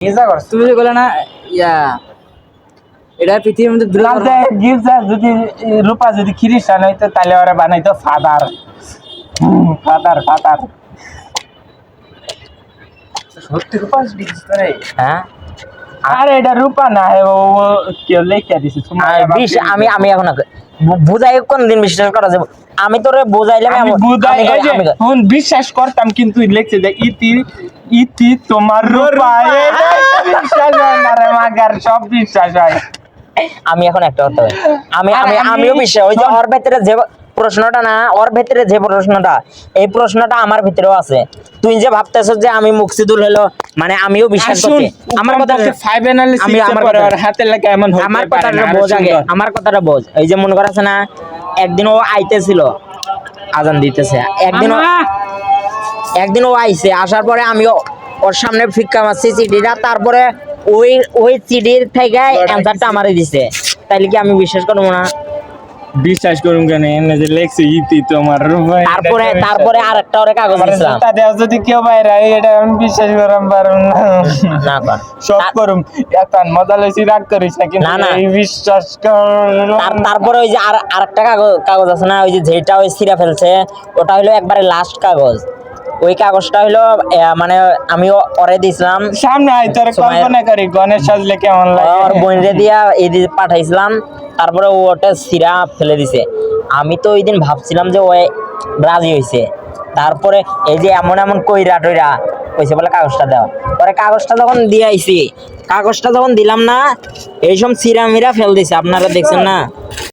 মজা করছ তুমি যে বলে না ইয়া এটা পৃথিবীর মধ্যে লালতে গির্জা যদি রূপা যদি খ্রিস্টান হইতো তাহলে ওরা বানাইতো ফাদার ফাদার সত্যি রূপা দিছিস রে হ্যাঁ আরে এটা রূপা না ও কেউ লেখা দিছে আমি এখন বুঝাই কোনদিন বিশ্বাস করা যাবে আমি তোরে বুঝাইলাম আমি বুঝাই এই যে কোন বিশ্বাস করতাম কিন্তু লিখছে যে ইতি ইতি তোমার রূপা এটা বিশ্বাস হয় না রে মাগার সব বিশ্বাস হয় আমি এখন একটা কথা আমিও বিশ্বাস ওই যে ওর ভিতরে যে প্রশ্নটা না ওর ভিতরে যে প্রশ্নটা এই প্রশ্নটা আমার ভিতরেও আছে তুই যে ভাবতেছস যে আমি মুকসিদুল হলো মানে আমিও বিশ্বাস করছি আমার কথা ফাইভ অ্যানালিসিস পরে আর হাতে লাগা এমন হতে আমার পারে কথাটা না বোঝ আগে আমার কথাটা বোঝ এই যে মনে করাছে না একদিন ও আইতেছিল আজান দিতেছে একদিন ও আইছে আসার পরে আমিও ওর সামনে ফিক্কা মারছি চিঠিটা তারপরে ওই চিঠির থেকে অ্যান্সারটা আমারে দিছে তাইলে কি আমি বিশ্বাস করবো না বিশ্বাস করুম কেন এনে যে লেখছে ইতি তোমার রূপা তারপরে আরেকটা ওরে কাগজ দিছিলাম তাদের যদি কেউ বাইরে এটা আমি বিশ্বাস করম পারুম না কর সব করুম এত মজা লইছি রাগ করিস না কিন্তু এই বিশ্বাস কর তারপরে ওই যে আরেকটা কাগজ আছে না ওই যে যেটা ওই ছিঁড়া ফেলছে ওটা হলো একবারে লাস্ট কাগজ ওই কাগজটা হলো মানে আমি ওরে দিছিলাম সামনে আই তোর কল্পনা করি গণেশ সাজলে কেমন লাগে ওর বোনরে দিয়া এই দিয়ে পাঠাইছিলাম তারপরে ও ওটা ছিঁড়া ফেলে দিছে আমি তো ওই দিন ভাবছিলাম যে ও রাজি হয়েছে তারপরে এই যে এমন এমন কইরা টইরা কইছে বলে কাগজটা দাও পরে কাগজটা যখন দিয়ে আইছি কাগজটা যখন দিলাম না এইসব ছিঁড়া মিরা ফেল দিছে আপনারা দেখছেন না